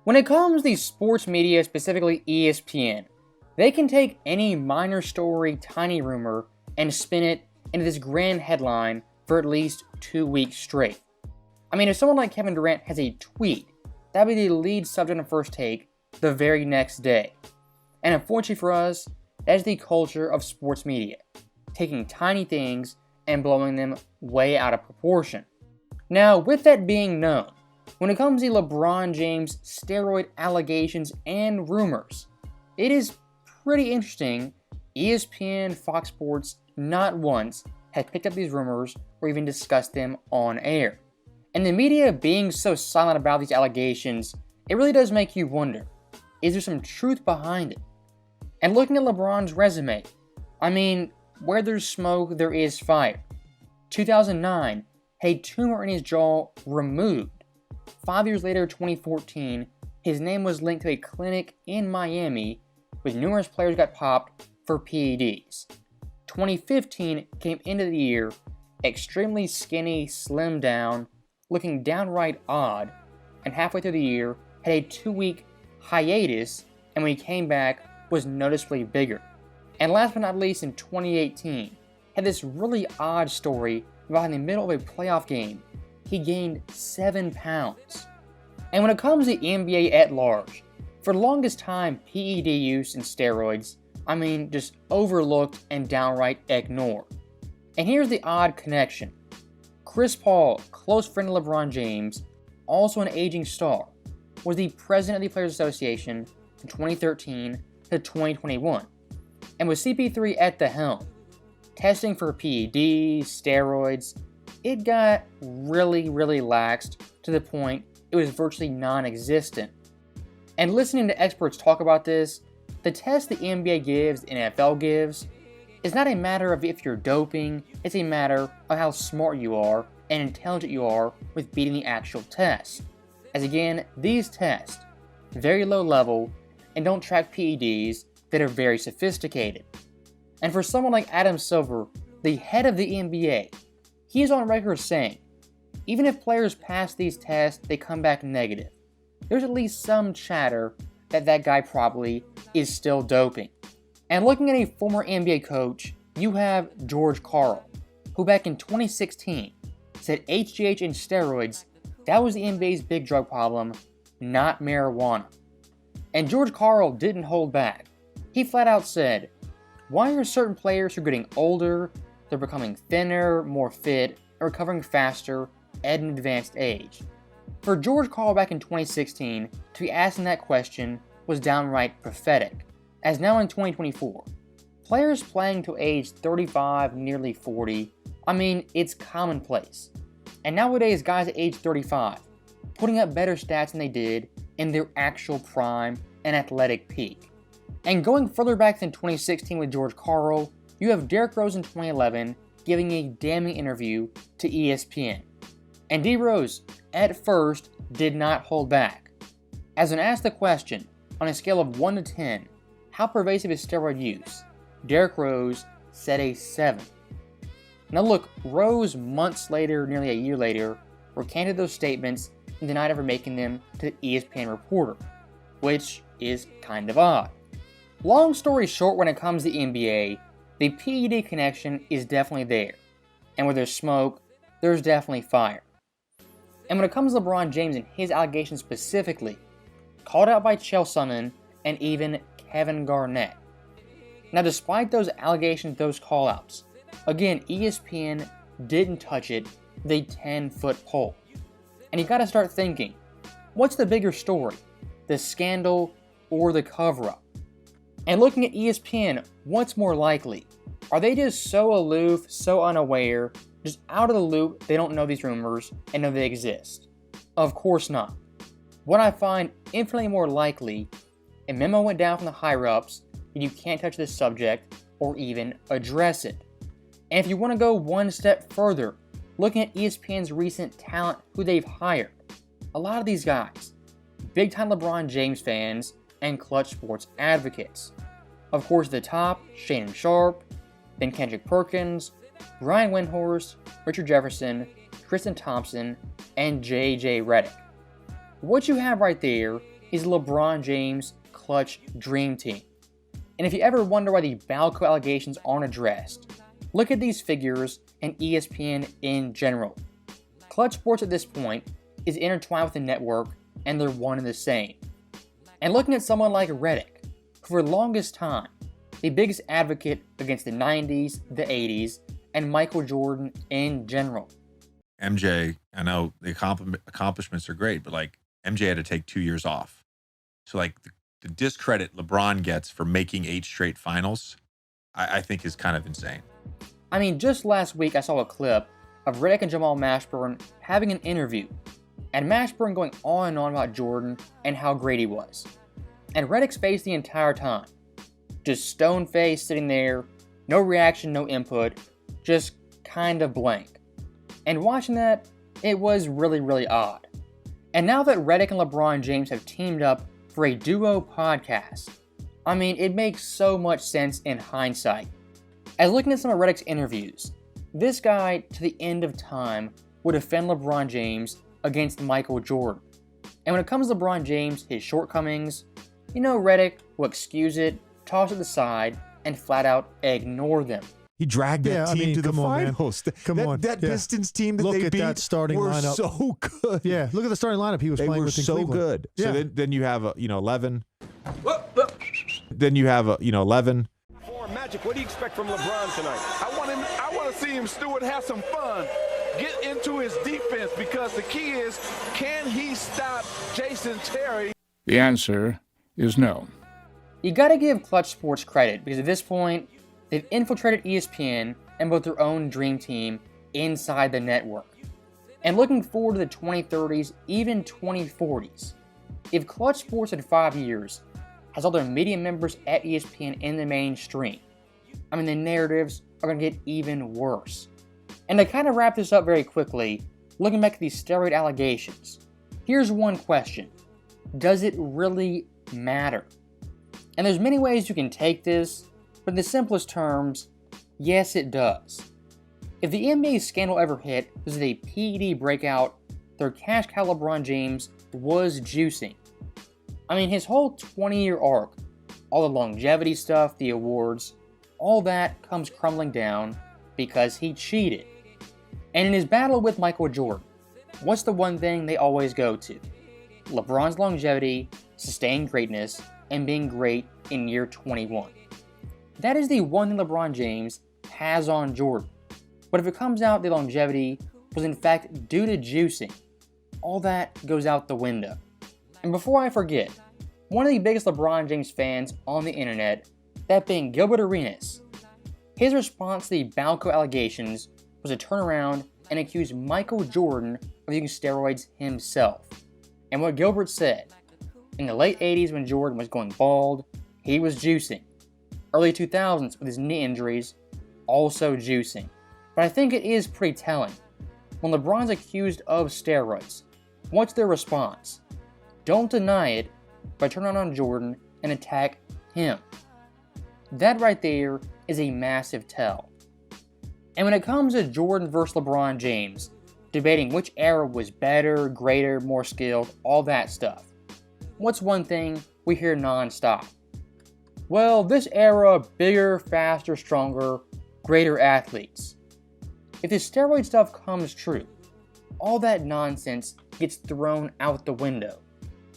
When it comes to the sports media, specifically ESPN, they can take any minor story, tiny rumor, and spin it into this grand headline for at least 2 weeks straight. I mean, if someone like Kevin Durant has a tweet, that would be the lead subject on First Take the very next day. And unfortunately for us, that is the culture of sports media, taking tiny things and blowing them way out of proportion. Now, with that being known, when it comes to LeBron James steroid allegations and rumors, it is pretty interesting. ESPN, Fox Sports, not once have picked up these rumors or even discussed them on air. And the media being so silent about these allegations, it really does make you wonder, is there some truth behind it? And looking at LeBron's resume, I mean, where there's smoke, there is fire. 2009, had a tumor in his jaw removed. 5 years later, 2014, his name was linked to a clinic in Miami with numerous players got popped for PEDs. 2015 came into the year extremely skinny, slimmed down, looking downright odd, and halfway through the year had a 2-week hiatus, and when he came back was noticeably bigger. And last but not least, in 2018, had this really odd story about in the middle of a playoff game, he gained 7 pounds. And when it comes to the NBA at large, for the longest time, PED use and steroids, I mean, just overlooked and downright ignored. And here's the odd connection. Chris Paul, close friend of LeBron James, also an aging star, was the president of the Players Association from 2013 to 2021. And with CP3 at the helm, testing for PEDs, steroids, it got really laxed to the point it was virtually non-existent. And listening to experts talk about this, the test the NBA gives, the NFL gives, is not a matter of if you're doping, it's a matter of how smart you are and intelligent you are with beating the actual test. As again, these tests, very low level, and don't track PEDs that are very sophisticated. And for someone like Adam Silver, the head of the NBA, he is on record saying, even if players pass these tests, they come back negative. There's at least some chatter that that guy probably is still doping. And looking at a former NBA coach, you have George Karl, who back in 2016 said HGH and steroids, that was the NBA's big drug problem, not marijuana. And George Karl didn't hold back. He flat out said, why are certain players who are getting older, they're becoming thinner, more fit, and recovering faster at an advanced age? For George Karl back in 2016 to be asking that question was downright pathetic, as now in 2024, players playing to age 35, nearly 40, I mean, it's commonplace. And nowadays, guys at age 35, putting up better stats than they did in their actual prime and athletic peak. And going further back than 2016 with George Karl, you have Derrick Rose in 2011 giving a damning interview to ESPN. And D. Rose, at first, did not hold back. As when asked the question, on a scale of 1 to 10, how pervasive is steroid use, Derrick Rose said a 7. Now look, Rose months later, nearly a year later, recanted those statements and denied ever making them to the ESPN reporter, which is kind of odd. Long story short, when it comes to the NBA, the PED connection is definitely there. And where there's smoke, there's definitely fire. And when it comes to LeBron James and his allegations specifically, called out by Chael Sonnen and even Kevin Garnett. Now despite those allegations, those callouts, again, ESPN didn't touch it with a 10-foot pole. And you gotta start thinking, what's the bigger story? The scandal or the cover-up? And looking at ESPN, what's more likely? Are they just so aloof, so unaware, just out of the loop, they don't know these rumors and know they exist? Of course not. What I find infinitely more likely, a memo went down from the higher-ups that you can't touch this subject or even address it. And if you want to go one step further, looking at ESPN's recent talent who they've hired, a lot of these guys, big-time LeBron James fans and Klutch Sports advocates. Of course, at the top, Shannon Sharpe, then Kendrick Perkins, Brian Windhorst, Richard Jefferson, Tristan Thompson, and J.J. Redick. What you have right there is LeBron James' Klutch Dream Team. And if you ever wonder why the LeBalco allegations aren't addressed, look at these figures and ESPN in general. Klutch Sports at this point is intertwined with the network, and they're one and the same. And looking at someone like Redick, who for the longest time, the biggest advocate against the 90s, the 80s, and Michael Jordan in general. MJ, I know the accomplishments are great, but like MJ had to take 2 years off. So like the discredit LeBron gets for making 8 straight finals, I think is kind of insane. I mean, just last week I saw a clip of Redick and Jamal Mashburn having an interview, and Mashburn going on and on about Jordan and how great he was. And Redick's face the entire time, just stone-faced sitting there, no reaction, no input, just kind of blank. And watching that, it was really, really odd. And now that Redick and LeBron James have teamed up for a duo podcast, I mean, it makes so much sense in hindsight. As looking at some of Redick's interviews, this guy, to the end of time, would defend LeBron James against Michael Jordan. And when it comes to LeBron James, his shortcomings, you know Redick will excuse it, toss it aside, and flat out ignore them. He dragged that team to the finals. That Pistons team that they beat that starting were lineup. so good. Yeah, look at the starting lineup he was playing with in Cleveland. They were so good. Yeah. So then you have 11. Then you have 11. Magic, what do you expect from LeBron tonight? I want to see him, Stewart, have some fun. Get into his defense, because the key is, can he stop Jason Terry? The answer is no. You gotta give Klutch Sports credit, because at this point, they've infiltrated ESPN and built their own dream team inside the network. And looking forward to the 2030s, even 2040s, if Klutch Sports in 5 years has all their media members at ESPN in the mainstream, I mean, the narratives are going to get even worse. And to kind of wrap this up very quickly, looking back at these steroid allegations, here's one question. Does it really matter? And there's many ways you can take this, but in the simplest terms, yes it does. If the NBA scandal ever hit, this is a PED breakout, their cash cow LeBron James was juicing. I mean, his whole 20-year arc, all the longevity stuff, the awards, all that comes crumbling down because he cheated. And in his battle with Michael Jordan, what's the one thing they always go to? LeBron's longevity, sustained greatness, and being great in year 21. That is the one thing LeBron James has on Jordan. But if it comes out the longevity was in fact due to juicing, all that goes out the window. And before I forget, one of the biggest LeBron James fans on the internet, that being Gilbert Arenas, his response to the LeBalco allegations was to turn around and accuse Michael Jordan of using steroids himself. And what Gilbert said, in the late 80s when Jordan was going bald, he was juicing. Early 2000s with his knee injuries, also juicing. But I think it is pretty telling. When LeBron's accused of steroids, what's their response? Don't deny it, but turn on Jordan and attack him. That right there is a massive tell. And when it comes to Jordan versus LeBron James, debating which era was better, greater, more skilled, all that stuff, what's one thing we hear non-stop? Well, this era, bigger, faster, stronger, greater athletes. If the steroid stuff comes true, all that nonsense gets thrown out the window.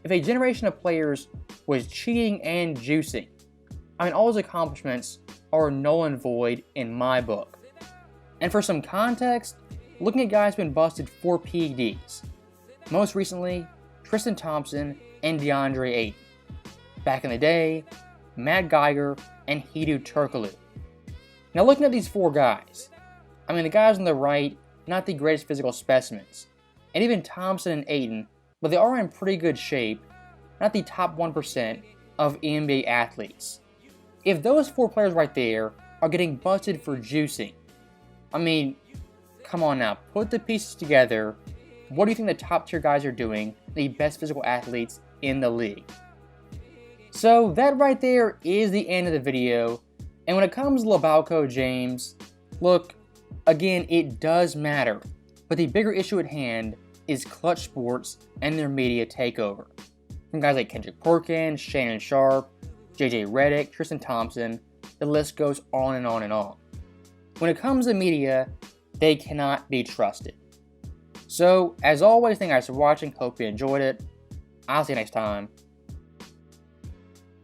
If a generation of players was cheating and juicing, I mean, all his accomplishments are null and void in my book. And for some context, looking at guys who've been busted for PEDs. Most recently, Tristan Thompson and DeAndre Ayton. Back in the day, Matt Geiger and Hedo Turkoglu. Now looking at these 4 guys, I mean, the guys on the right, not the greatest physical specimens. And even Thompson and Ayton, but they are in pretty good shape, not the top 1% of NBA athletes. If those 4 players right there are getting busted for juicing, I mean, come on now, put the pieces together. What do you think the top tier guys are doing, the best physical athletes in the league? So that right there is the end of the video. And when it comes to LeBalco James, look, again, it does matter. But the bigger issue at hand is Klutch Sports and their media takeover. from guys like Kendrick Perkins, Shannon Sharp, JJ Redick, Tristan Thompson. The list goes on and on and on. When it comes to media, they cannot be trusted. So, as always, thank you guys for watching. Hope you enjoyed it. I'll see you next time.